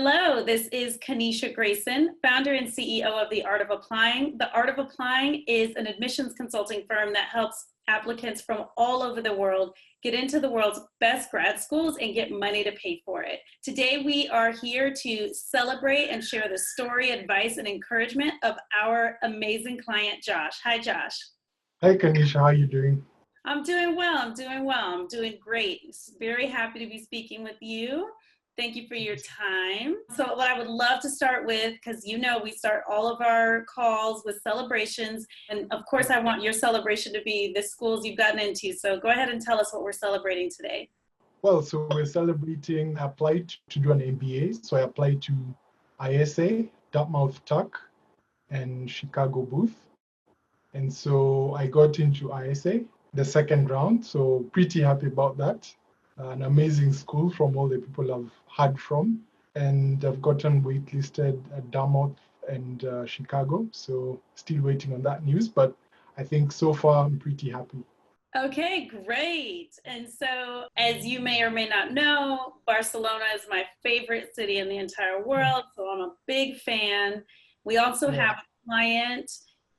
Hello, this is Kanisha Grayson, founder and CEO of The Art of Applying. The Art of Applying is an admissions consulting firm that helps applicants from all over the world get into the world's best grad schools and get money to pay for it. Today, we are here to celebrate and share the story, advice, and encouragement of our amazing client, Josh. Hi, Josh. Hi, Kanisha. How are you doing? I'm doing well. I'm doing great. Very happy to be speaking with you. Thank you for your time. So what I would love to start with, because you know we start all of our calls with celebrations, and of course I want your celebration to be the schools you've gotten into. So go ahead and tell us what we're celebrating today. Well, so we're celebrating, I applied to do an MBA. So I applied to IESE, Dartmouth Tuck, and Chicago Booth. And so I got into IESE, the second round. So pretty happy about that. An amazing school from all the people I've heard from. And I've gotten waitlisted at Dartmouth and Chicago. So still waiting on that news, but I think so far I'm pretty happy. Okay, great. And so as you may or may not know, Barcelona is my favorite city in the entire world. So I'm a big fan. We also have a client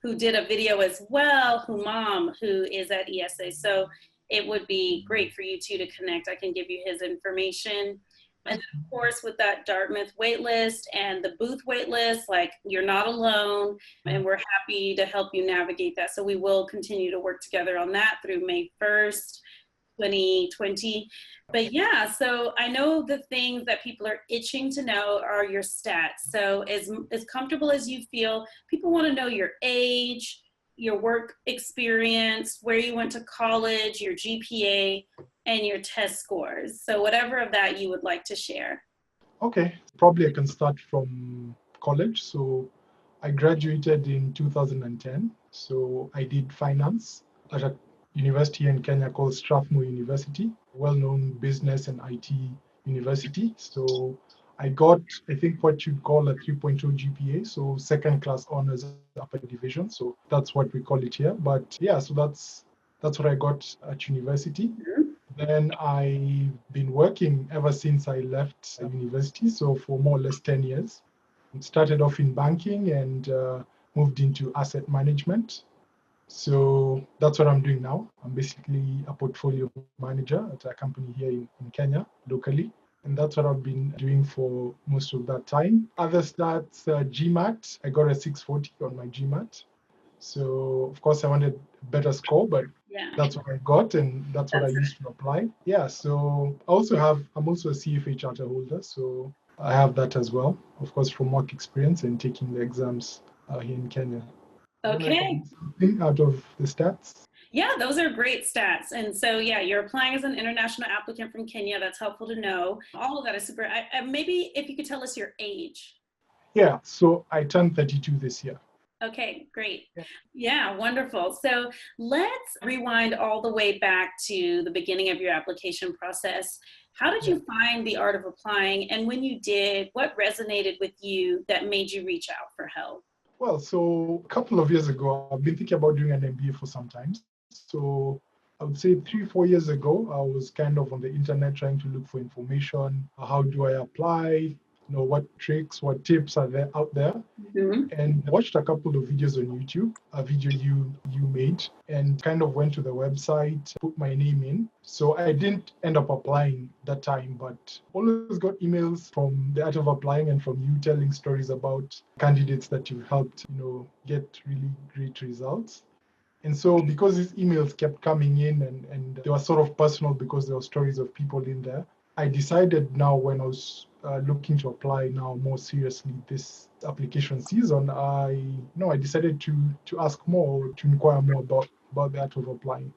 who did a video as well, Humam, who is at IESE. So it would be great for you two to connect. I can give you his information. And then of course, with that Dartmouth waitlist and the booth waitlist, like you're not alone, and we're happy to help you navigate that. So we will continue to work together on that through May 1st, 2020. But yeah, so I know the things that people are itching to know are your stats. So as comfortable as you feel, people want to know your age, your work experience, where you went to college, your GPA, and your test scores. So whatever of that you would like to share. Okay, probably I can start from college. So I graduated in 2010. So I did finance at a university in Kenya called Strathmore University, well-known business and IT university. So I got, I think, what you'd call a 3.0 GPA, so second class honors upper division. So that's what we call it here. But yeah, so that's what I got at university. Then I've been working ever since I left university, so for more or less 10 years. Started off in banking and moved into asset management. So that's what I'm doing now. I'm basically a portfolio manager at a company here in Kenya, locally. And that's what I've been doing for most of that time. Other stats, GMAT, I got a 640 on my GMAT. So of course I wanted a better score, but that's what I got and that's what I used to apply. Yeah, so I'm also a CFA charter holder. So I have that as well, of course, from work experience and taking the exams here in Kenya. Okay. Something out of the stats? Yeah, those are great stats. And so, yeah, you're applying as an international applicant from Kenya. That's helpful to know. All of that is super. Maybe if you could tell us your age. Yeah, so I turned 32 this year. Okay, great. Yeah, wonderful. So let's rewind all the way back to the beginning of your application process. How did you find the art of applying? And when you did, what resonated with you that made you reach out for help? Well, so a couple of years ago, I've been thinking about doing an MBA for some time. So I would say 3-4 years ago, I was kind of on the internet trying to look for information. How do I apply? What tricks, what tips are there out there? And I watched a couple of videos on YouTube, a video you made, and kind of went to the website, put my name in. So I didn't end up applying that time, but always got emails from the Art of Applying and from you telling stories about candidates that you've helped, get really great results. And so because these emails kept coming in and they were sort of personal because there were stories of people in there, I decided now when I was looking to apply now more seriously this application season, I decided to ask more, to inquire more about the art of applying.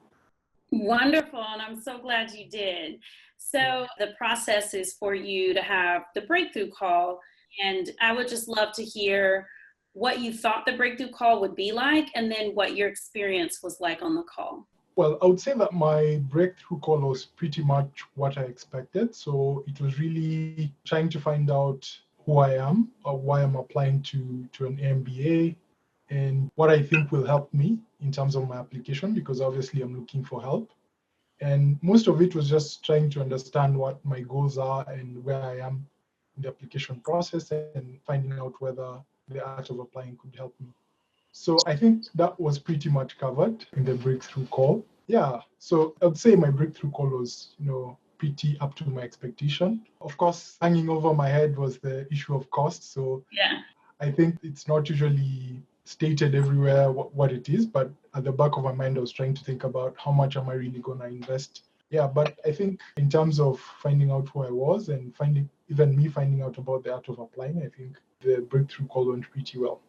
Wonderful, and I'm so glad you did. So the process is for you to have the breakthrough call, and I would just love to hear what you thought the breakthrough call would be like, and then what your experience was like on the call. Well, I would say that my breakthrough call was pretty much what I expected. So it was really trying to find out who I am, or why I'm applying to an MBA, and what I think will help me in terms of my application, because obviously I'm looking for help. And most of it was just trying to understand what my goals are and where I am in the application process and finding out whether the art of applying could help me. So I think that was pretty much covered in the breakthrough call. Yeah, so I'd say my breakthrough call was, pretty up to my expectation. Of course, hanging over my head was the issue of cost. So Yeah. I think it's not usually stated everywhere what it is, but at the back of my mind, I was trying to think about how much am I really going to invest. Yeah, but I think in terms of finding out who I was and finding out about the art of applying, I think the breakthrough call went pretty well.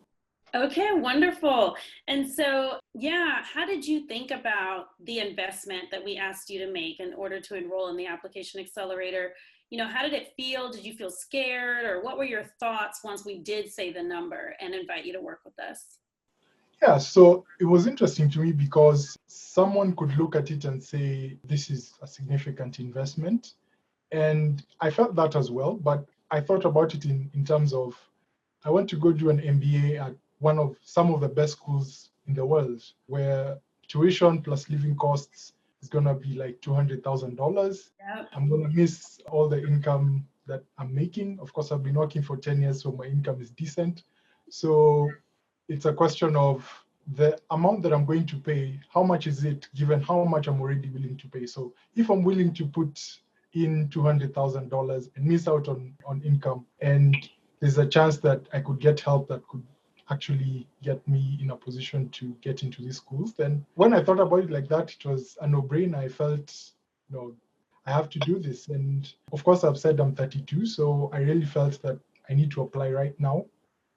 Okay, wonderful. And so, yeah, how did you think about the investment that we asked you to make in order to enroll in the application accelerator? How did it feel? Did you feel scared, or what were your thoughts once we did say the number and invite you to work with us? Yeah, so it was interesting to me because someone could look at it and say, this is a significant investment. And I felt that as well, but I thought about it in terms of, I want to go do an MBA at some of the best schools in the world, where tuition plus living costs is going to be like $200,000. Yep. I'm going to miss all the income that I'm making. Of course, I've been working for 10 years, so my income is decent. So it's a question of the amount that I'm going to pay, how much is it given how much I'm already willing to pay. So if I'm willing to put in $200,000 and miss out on income, and there's a chance that I could get help that could actually get me in a position to get into these schools, then when I thought about it like that, it was a no-brainer. I felt, I have to do this. And of course, I've said I'm 32, so I really felt that I need to apply right now,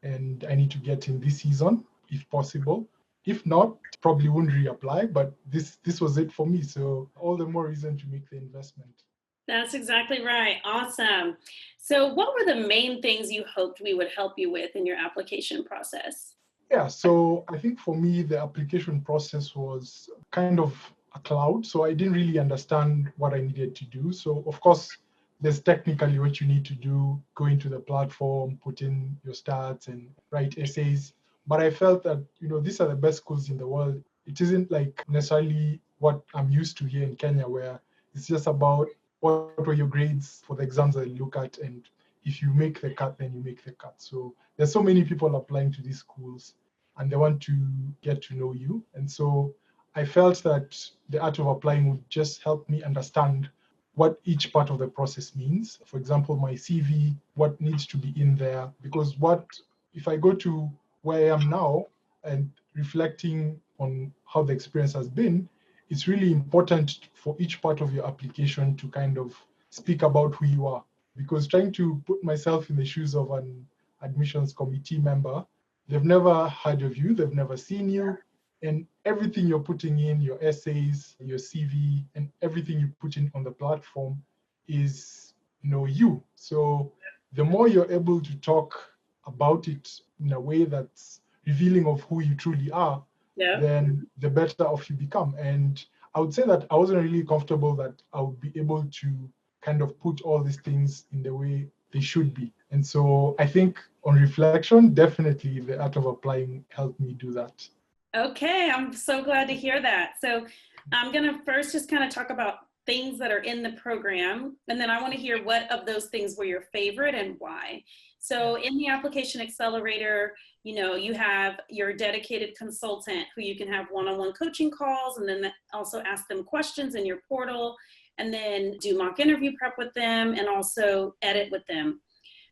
and I need to get in this season if possible. If not, probably wouldn't reapply, but this was it for me. So all the more reason to make the investment. That's exactly right. Awesome. So what were the main things you hoped we would help you with in your application process? Yeah, so I think for me, the application process was kind of a cloud. So I didn't really understand what I needed to do. So of course, there's technically what you need to do, go into the platform, put in your stats and write essays. But I felt that, these are the best schools in the world. It isn't like necessarily what I'm used to here in Kenya, where it's just about what were your grades for the exams that you look at. And if you make the cut, then you make the cut. So there's so many people applying to these schools and they want to get to know you. And so I felt that the art of applying would just help me understand what each part of the process means. For example, my CV, what needs to be in there, because if I go to where I am now and reflecting on how the experience has been, it's really important for each part of your application to kind of speak about who you are. Because trying to put myself in the shoes of an admissions committee member, they've never heard of you, they've never seen you, and everything you're putting in, your essays, your CV, and everything you put in on the platform is, you. So the more you're able to talk about it in a way that's revealing of who you truly are, then the better off you become. And I would say that I wasn't really comfortable that I would be able to kind of put all these things in the way they should be. And so I think on reflection, definitely the art of applying helped me do that. Okay, I'm so glad to hear that. So I'm going to first just kind of talk about things that are in the program, and then I want to hear what of those things were your favorite and why. So in the application accelerator, you have your dedicated consultant who you can have one-on-one coaching calls, and then also ask them questions in your portal, and then do mock interview prep with them and also edit with them.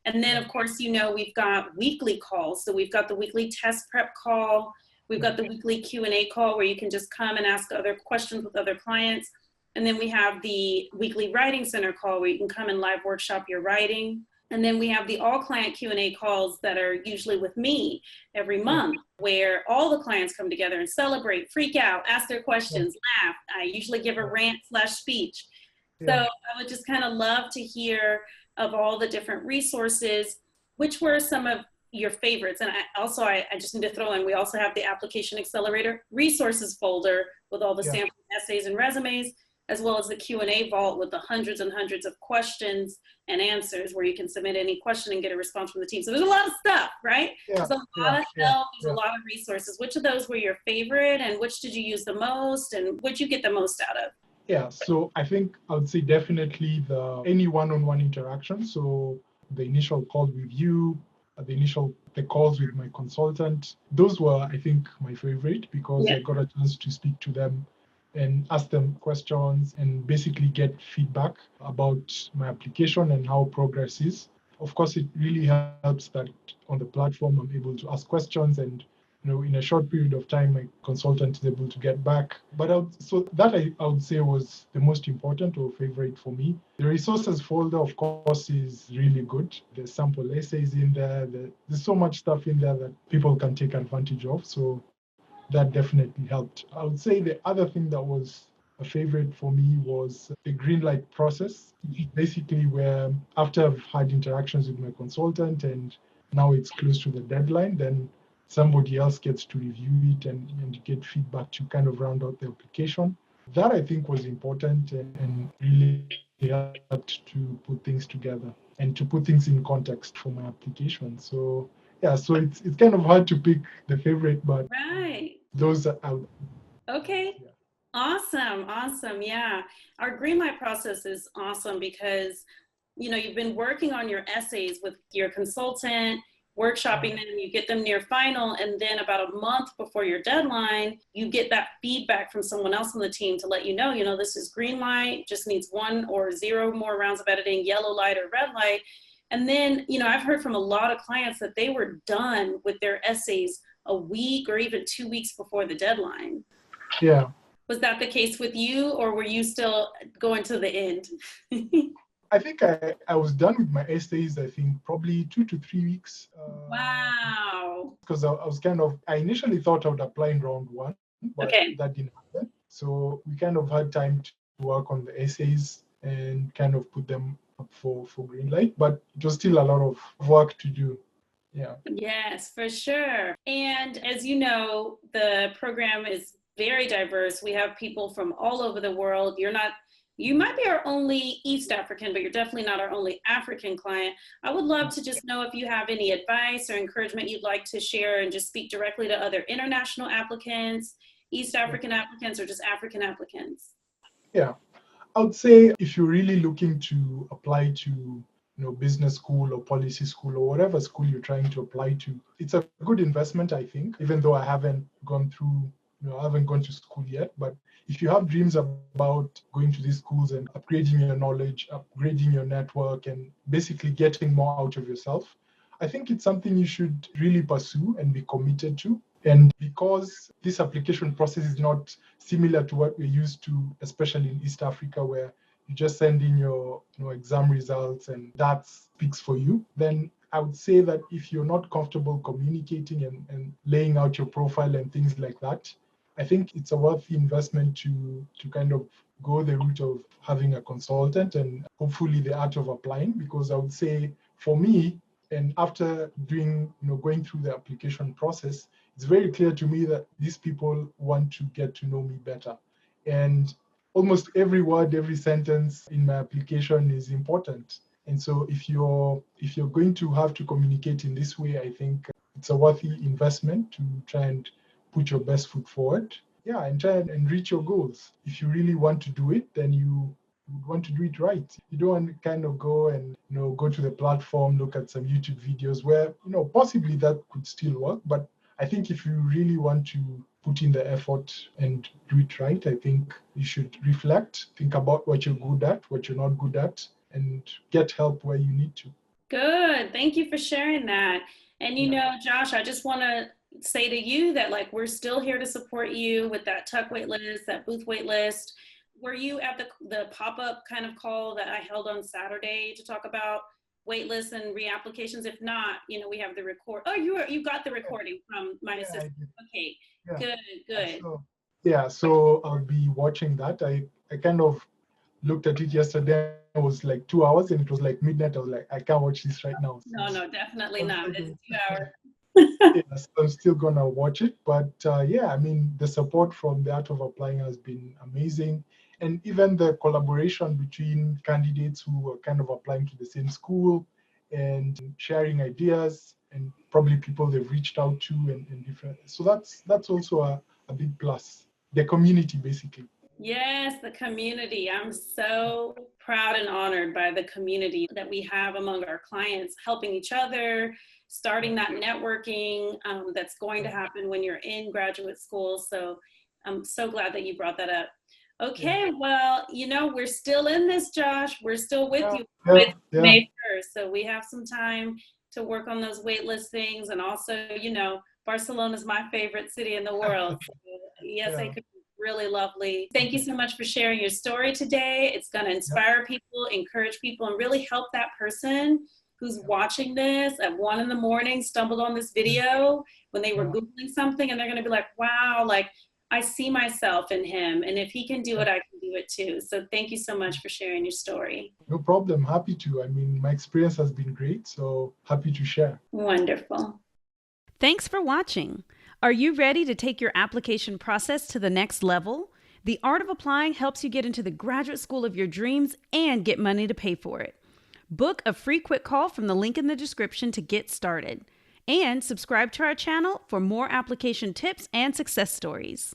And then of course, we've got weekly calls. So we've got the weekly test prep call. We've got the weekly Q&A call where you can just come and ask other questions with other clients. And then we have the weekly writing center call where you can come and live workshop your writing. And then we have the all client Q&A calls that are usually with me every month, where all the clients come together and celebrate, freak out, ask their questions, laugh. I usually give a rant/speech. So I would just kind of love to hear of all the different resources. Which were some of your favorites? And I just need to throw in, we also have the application accelerator resources folder with all the sample essays and resumes, as well as the Q&A vault with the hundreds and hundreds of questions and answers where you can submit any question and get a response from the team. So there's a lot of stuff, right? There's a lot of help, there's a lot of resources. Which of those were your favorite, and which did you use the most, and what did you get the most out of? Yeah, so I think I would say definitely any one-on-one interaction. So the initial call with you, the calls with my consultant. Those were, I think, my favorite because I got a chance to speak to them and ask them questions and basically get feedback about my application and how progress is. Of course, it really helps that on the platform I'm able to ask questions, and in a short period of time, my consultant is able to get back. But I would say was the most important or favorite for me. The resources folder, of course, is really good. There's sample essays in there. There's so much stuff in there that people can take advantage of. So that definitely helped. I would say the other thing that was a favorite for me was the green light process. Basically, where after I've had interactions with my consultant and now it's close to the deadline, then somebody else gets to review it and get feedback to kind of round out the application. That I think was important and really helped to put things together and to put things in context for my application. So yeah, so it's kind of hard to pick the favorite, but those are out. Okay. Yeah. Awesome. Yeah. Our green light process is awesome because, you've been working on your essays with your consultant, workshopping them, you get them near final, and then about a month before your deadline, you get that feedback from someone else on the team to let you know, this is green light, just needs 1 or 0 more rounds of editing, yellow light or red light. And then, I've heard from a lot of clients that they were done with their essays a week or even 2 weeks before the deadline. Yeah. Was that the case with you, or were you still going to the end? I think I was done with my essays, I think probably 2 to 3 weeks. Wow. Because I initially thought I would apply in round 1, but that didn't happen. So we kind of had time to work on the essays and kind of put them up for green light, but it was still a lot of work to do. Yeah. Yes, for sure. And as you know, the program is very diverse. We have people from all over the world. You might be our only East African, but you're definitely not our only African client. I would love to just know if you have any advice or encouragement you'd like to share and just speak directly to other international applicants, East African applicants, or just African applicants. Yeah, I would say if you're really looking to apply to business school or policy school or whatever school you're trying to apply to, it's a good investment, I think, even though I haven't gone to school yet. But if you have dreams about going to these schools and upgrading your knowledge, upgrading your network, and basically getting more out of yourself, I think it's something you should really pursue and be committed to. And because this application process is not similar to what we're used to, especially in East Africa, where you just send in your exam results and that speaks for you, then I would say that if you're not comfortable communicating and laying out your profile and things like that, I think it's a worthy investment to kind of go the route of having a consultant and hopefully the art of applying. Because I would say for me, and after going through the application process, it's very clear to me that these people want to get to know me better. And almost every word, every sentence in my application is important. And so if you're going to have to communicate in this way, I think it's a worthy investment to try and put your best foot forward. Yeah, and try and reach your goals. If you really want to do it, then you want to do it right. You don't want to kind of go and go to the platform, look at some YouTube videos where possibly that could still work. But I think if you really want to put in the effort and do it right, I think you should reflect, think about what you're good at, what you're not good at, and get help where you need to. Good. Thank you for sharing that. And Josh, I just want to say to you that we're still here to support you with that tuck waitlist, that booth waitlist. Were you at the pop-up kind of call that I held on Saturday to talk about waitlists and reapplications? If not, we have the record. Oh, you got the recording from my assistant. Okay, yeah. Good. So I'll be watching that. I kind of looked at it yesterday. It was like 2 hours and it was like midnight. I was like, I can't watch this right now. So no, definitely not. It's 2 hours. So I'm still gonna watch it. But the support from the Art of Applying has been amazing. And even the collaboration between candidates who are kind of applying to the same school and sharing ideas and probably people they've reached out to and different. So that's also a big plus. The community, basically. Yes, the community. I'm so proud and honored by the community that we have among our clients, helping each other, starting that networking that's going to happen when you're in graduate school. So I'm so glad that you brought that up. Okay, well, we're still in this, Josh. We're still with you. It's May 1st, so we have some time to work on those waitlist things. And also, Barcelona is my favorite city in the world. So ESA could be really lovely. Thank you so much for sharing your story today. It's going to inspire people, encourage people, and really help that person who's watching this at 1 a.m, stumbled on this video when they were Googling something, and they're going to be like, wow, like, I see myself in him, and if he can do it, I can do it too. So thank you so much for sharing your story. No problem. Happy to. I mean, my experience has been great, so happy to share. Wonderful. Thanks for watching. Are you ready to take your application process to the next level? The Art of Applying helps you get into the graduate school of your dreams and get money to pay for it. Book a free quick call from the link in the description to get started. And subscribe to our channel for more application tips and success stories.